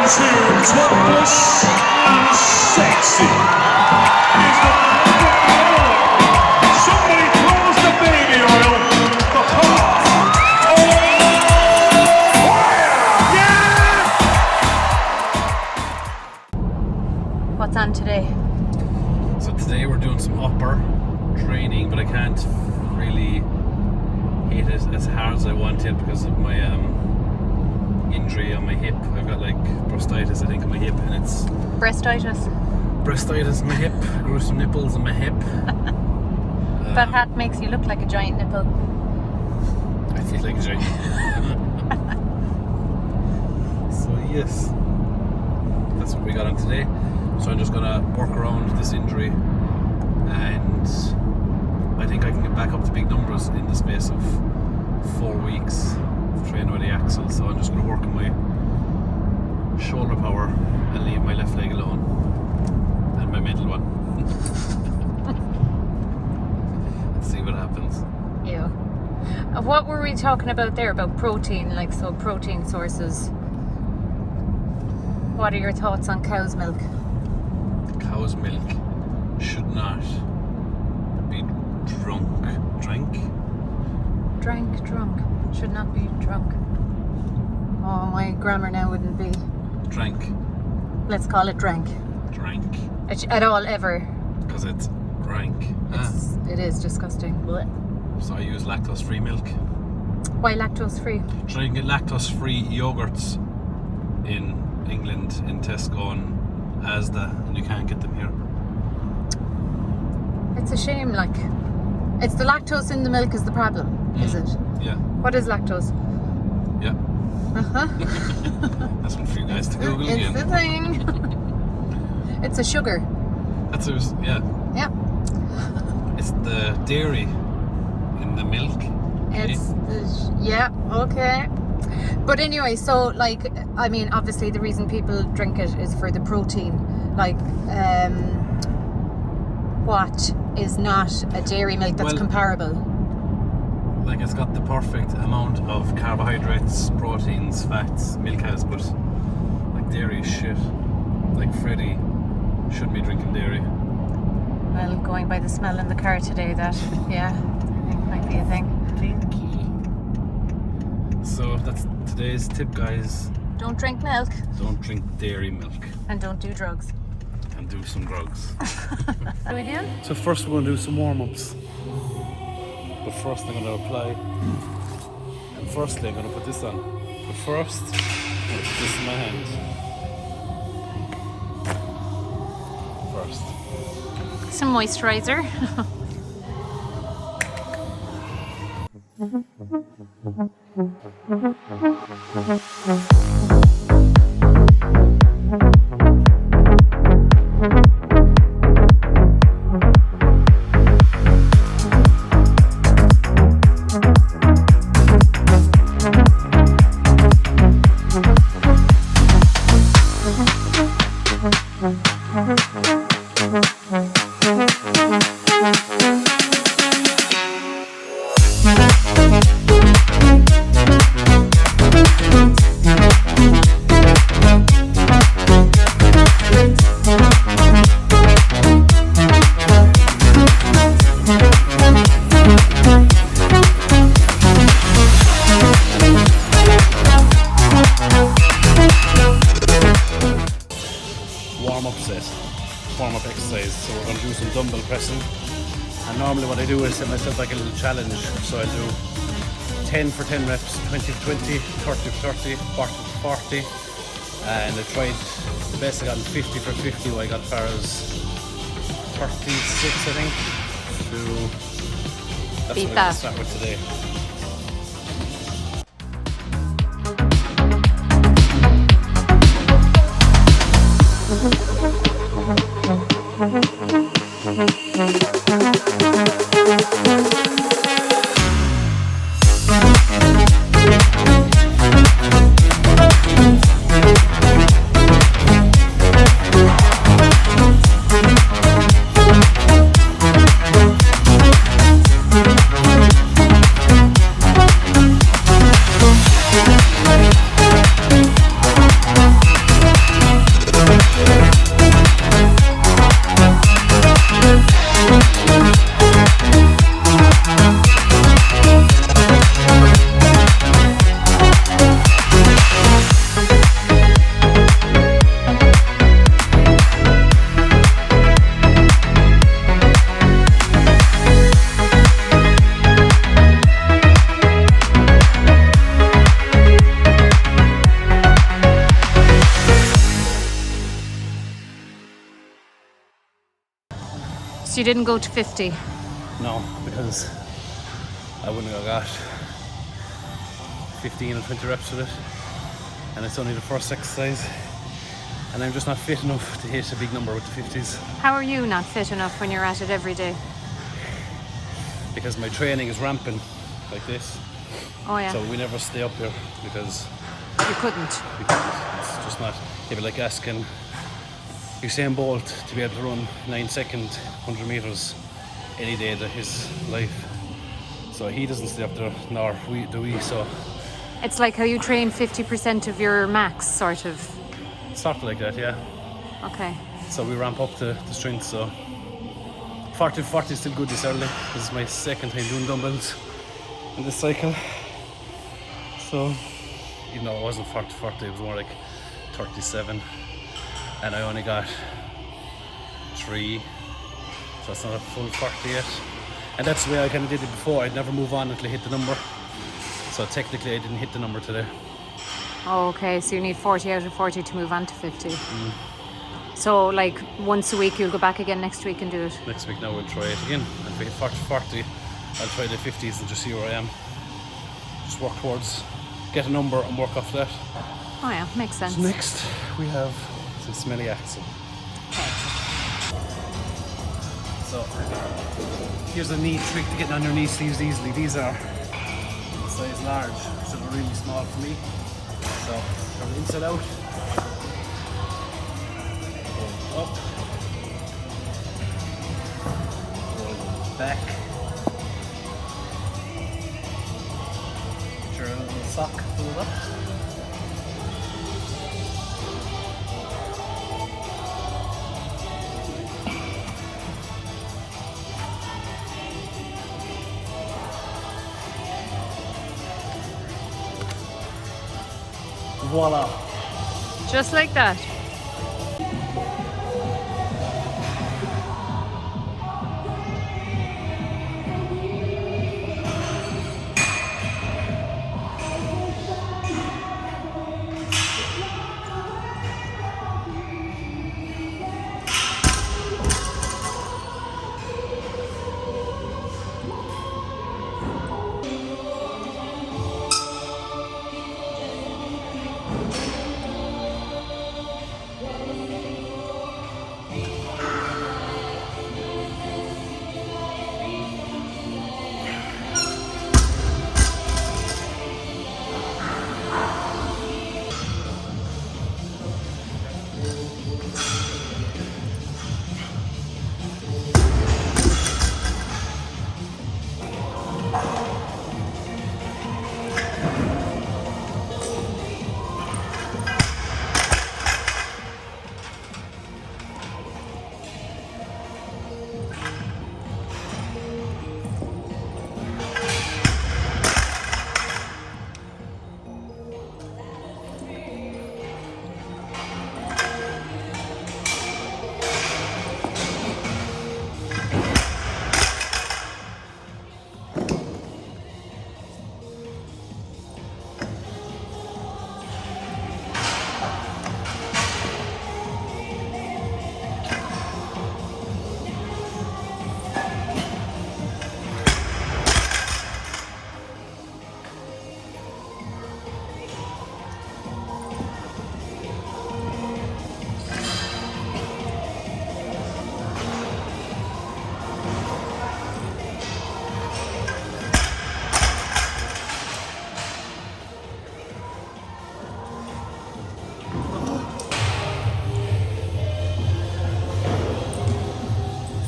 to topless and sexy. Is the somebody throws the baby oil for her. Oh, yeah! What's on today? So today we're doing some upper training, but I can't really hit it as hard as I wanted because of my injury on my hip. I've got like bursitis, I think, on my hip, and it's Breastitis. bursitis in my hip. I grew some nipples in my hip. That hat makes you look like a giant nipple. I feel like a giant. So yes, that's what we got on today. So I'm just gonna work around this injury, and I think I can get back up to big numbers in the space of 4 weeks of training with the axle. So I'm just going to work on my shoulder power and leave my left leg alone, and my middle one. Let's see what happens. Yeah. What were we talking about there about protein? Like, so protein sources. What are your thoughts on cow's milk? Cow's milk should not be Drunk. Should not be drunk. Oh, my grammar now wouldn't be. Drank. Let's call it drank. Drank. At all, ever. Because it's rank. It is disgusting. Blech. So I use lactose-free milk. Why lactose free? Try and get lactose-free yogurts in England, in Tesco and Asda, and you can't get them here. It's a shame, like. It's the lactose in the milk is the problem, is it? Yeah. What is lactose? Yeah. Uh-huh. That's one for you guys to Google again. It's the thing. It's a sugar. That's it. Yeah. Yeah. It's the dairy in the milk. It's yeah, okay. But anyway, so like, I mean, obviously the reason people drink it is for the protein. Like, what is not a dairy milk that's comparable? Like, it's got the perfect amount of carbohydrates, proteins, fats, milk has, but like dairy is shit. Like Freddie shouldn't be drinking dairy. Well, going by the smell in the car today, that, yeah, might be a thing. So that's today's tip, guys. Don't drink milk. Don't drink dairy milk. And don't do drugs. And do some drugs. What are we doing? So first we're going to do some warm-ups. But first I'm going to apply. And firstly I'm going to put this on. But first, I'm going to put this in my hand. First. Some moisturizer. Warm-up exercise. So we're going to do some dumbbell pressing, and normally what I do is set myself like a little challenge. So I'll do 10 for 10 reps, 20 for 20, 30 for 30, 40 for 40, and I tried the best I got 50 for 50. I got as far as 36, I think. So that's what I'm going to start with today. So you didn't go to 50? No, because I wouldn't have got 15 or 20 reps with it, and it's only the first exercise, and I'm just not fit enough to hit a big number with the 50s. How are you not fit enough when you're at it every day? Because my training is ramping like this. Oh yeah. So we never stay up here because You couldn't. it's just not. It'd be like asking Usain Bolt to be able to run 9-second 100 meters any day of his life. So he doesn't stay up there, nor do we. So It's like how you train 50% of your max, sort of. sort of like that, yeah. Okay. So we ramp up the strength. So 40 is still good this early. This is my second time doing dumbbells in this cycle. So even though it wasn't 40, it was more like 37, and I only got 3, so it's not a full 40 yet. And that's the way I kind of did it before. I'd never move on until I hit the number. So technically I didn't hit the number today. Oh, okay, so you need 40 out of 40 to move on to 50. So like once a week you'll go back again next week and do it? Next week now we'll try it again. And if we hit 40, I'll try the 50s and just see where I am. Just work towards, get a number and work off that. Oh yeah, makes sense. So next we have some smelly axle. So here's a neat trick to getting on your knee sleeves easily. These are size large, so they're really small for me. So from the inside out, roll up, roll back. Get your little sock pulled up. Voila. Just like that.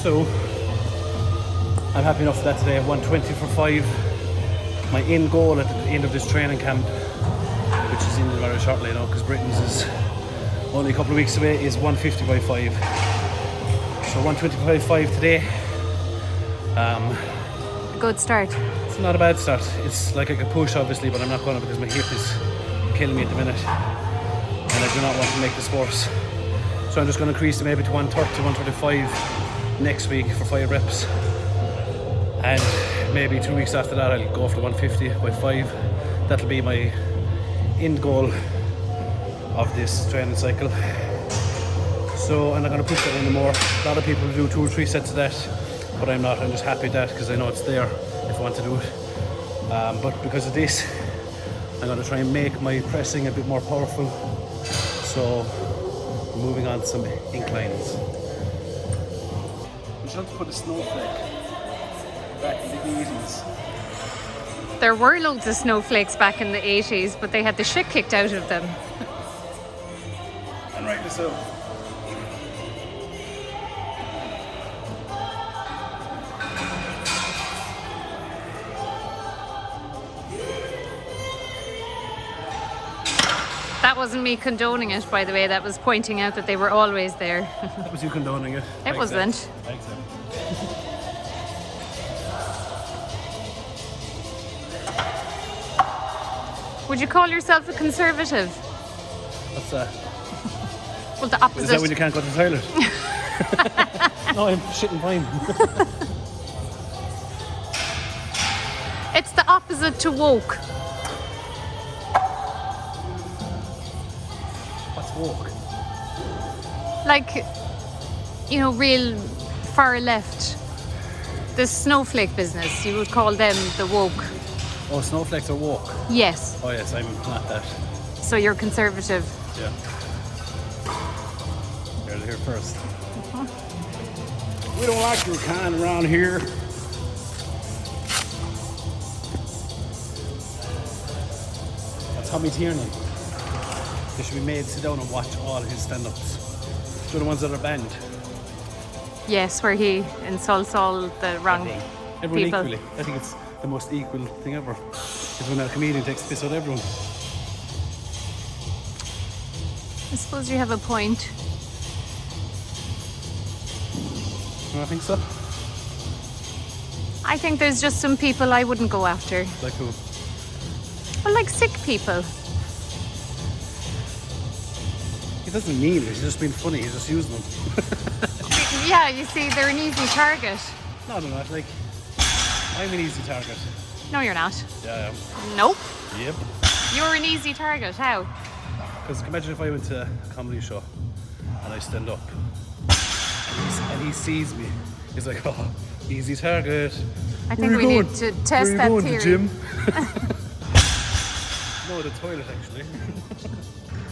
So I'm happy enough for that today. 120 for 5. My end goal at the end of this training camp, which is in very shortly now because Britain's is only a couple of weeks away, is 150 by 5. So 120 by 5 today. Good start. It's not a bad start. It's like I could push obviously, but I'm not going to because my hip is killing me at the minute. And I do not want to make this worse. So I'm just going to increase it maybe to 130, 135 next week for 5 reps. And maybe 2 weeks after that I'll go for the 150 by 5. That'll be my end goal of this training cycle. So I'm not going to push that anymore. A lot of people do 2 or 3 sets of that, but I'm not. I'm just happy with that because I know it's there if I want to do it. But because of this, I'm going to try and make my pressing a bit more powerful. So moving on to some inclines. I'm trying to put a snowflake back in the 80s. There were loads of snowflakes back in the 80s, but they had the shit kicked out of them. And right this out. That wasn't me condoning it, by the way. That was pointing out that they were always there. That was you condoning it. It wasn't. Would you call yourself a conservative? What's that? Well, the opposite. Is that when you can't go to the toilet? No, I'm shitting fine. It's the opposite to woke. What's woke? Like, you know, real far left. The snowflake business, you would call them the woke. Oh, snowflakes are woke. Yes. Oh yes, I'm not that. So you're conservative. Yeah. You're here first. We don't like your kind around here. That's Tommy Tierney. They should be made sit down and watch all his stand-ups. So the ones that are banned. Yes, where he insults all the wrong Everyone people. equally. I think it's the most equal thing ever. Is when a comedian takes piss out of everyone. I suppose you have a point. You don't think so? I think there's just some people I wouldn't go after. Like who? Well, like sick people. He doesn't mean it. He's just being funny. He's just using them. Yeah, you see, they're an easy target. No, they're not. Like, I'm an easy target. No, you're not. Yeah, I am. Nope. Yep. You're an easy target. How? Because imagine if I went to a comedy show and I stand up and he sees me. He's like, oh, easy target. I think we need to test that Where are theory. you going, the gym? No, the toilet actually.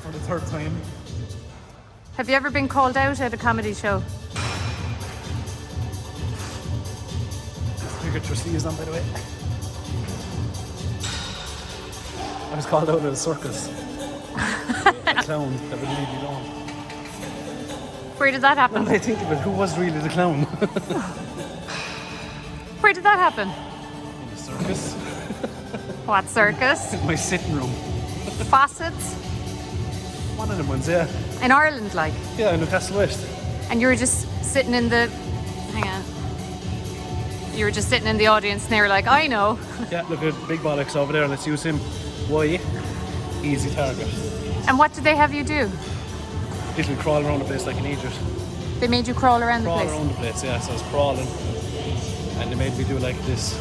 For the 3rd time. Have you ever been called out at a comedy show? You got your sleeves on, by the way. I was called out at a circus. A clown that would leave me alone. Where did that happen? When I think of it, who was really the clown? Where did that happen? In the circus. What circus? In my sitting room. Faucets? One of them ones, yeah. In Ireland, like. Yeah, in Newcastle West. And you were just sitting in the... Hang on. You were just sitting in the audience and they were like, I know. Yeah, look at Big Bollocks over there. Let's use him. Why? Easy target. And what did they have you do? Literally crawl around the place like an idiot. They made you crawl around Crawl the place? around the place, yeah. So I was crawling. And they made me do like this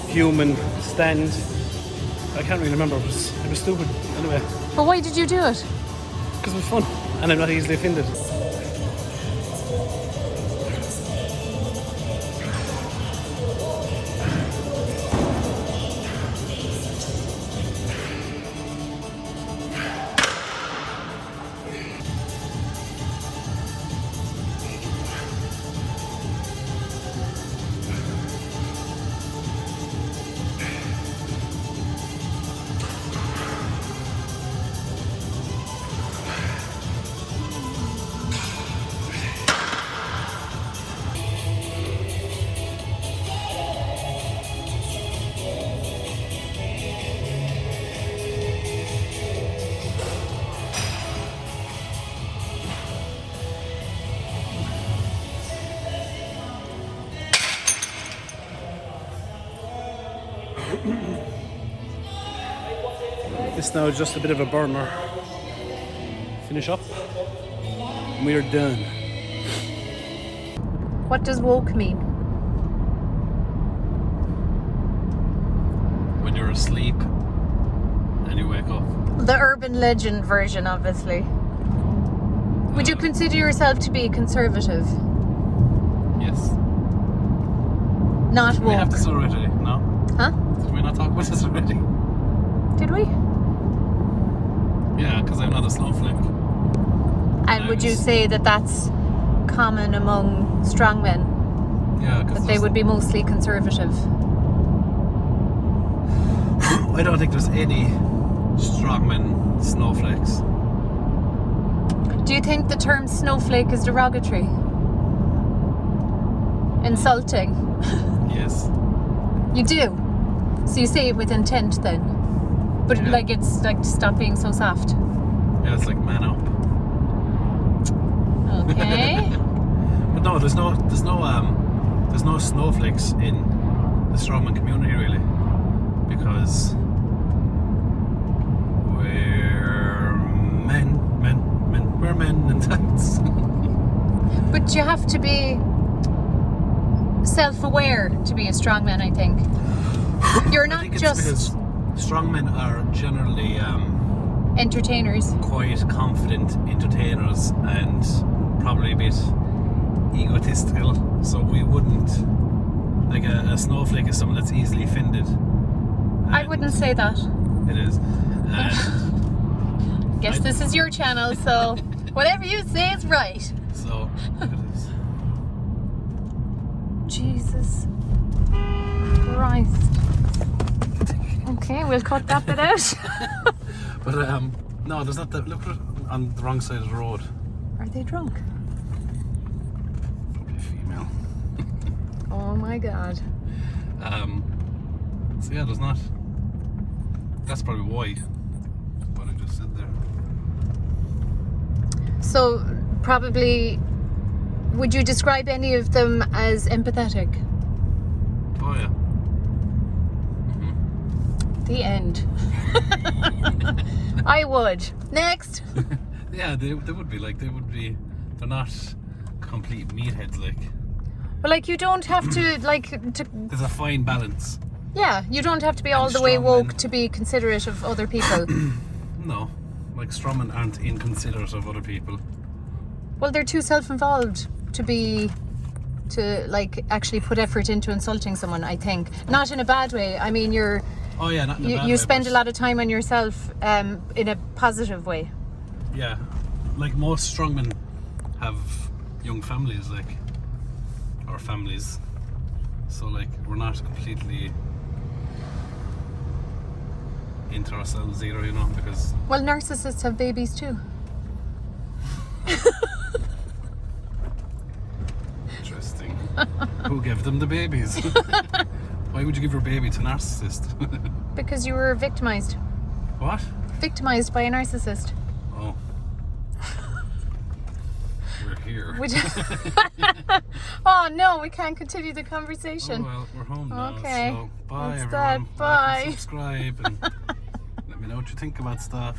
human stand. I can't really remember. It was stupid. Anyway, But why did you do it? because it was fun. And I'm not easily offended. This now is just a bit of a burner. Finish up. And we are done. What does woke mean? When you're asleep and you wake up. The urban legend version, obviously. Would you consider yourself to be conservative? Yes. Not Did we have woke? this already? No? Huh? Did we not talk about this already? Did we? Yeah, because I'm not a snowflake. And would you say that that's common among strongmen? Yeah, because That they would be mostly conservative? I don't think there's any strongmen snowflakes. Do you think the term snowflake is derogatory? Insulting? Yes. You do? So you say it with intent then? But Yeah. like it's like stop being so soft. Yeah, it's like man up. Okay. But no, there's no snowflakes in the strongman community really, because we're men and that's. But you have to be self-aware to be a strongman, I think. You're I not think it's just because strongmen are generally entertainers. quite confident entertainers and probably a bit egotistical, so we wouldn't like a snowflake is someone that's easily offended. I And wouldn't say that. it is. And Guess this is your channel, so whatever you say is right. so it is. Jesus Christ. Okay, we'll cut that bit out. But no, there's not that. Look on the wrong side of the road. Are they drunk? Probably a female. Oh my God. So yeah, there's not. That's probably why. What I just said there. So probably, would you describe any of them as empathetic? Oh yeah. The end. I would. Next. Yeah, they would be like they're not complete meatheads like. But like, you don't have to There's a fine balance. yeah, you don't have to be all And the way strong woke men. to be considerate of other people. No, like strongmen aren't inconsiderate of other people. Well, they're too self-involved to like actually put effort into insulting someone, I think. Not in a bad way. I mean, Oh yeah, not in a bad you way, spend but a lot of time on yourself in a positive way. yeah, like most strongmen have young families, like, or families. So like we're not completely into ourselves either, you know, because Well, narcissists have babies too. interesting. Who gave them the babies? Why would you give your baby to a narcissist? Because you were victimized. What? Victimized by a narcissist. Oh. We're here. Which... Oh no, we can't continue the conversation. Oh, well, we're home now. Okay. So bye That's everyone. that. Like and Bye. subscribe and let me know what you think about stuff.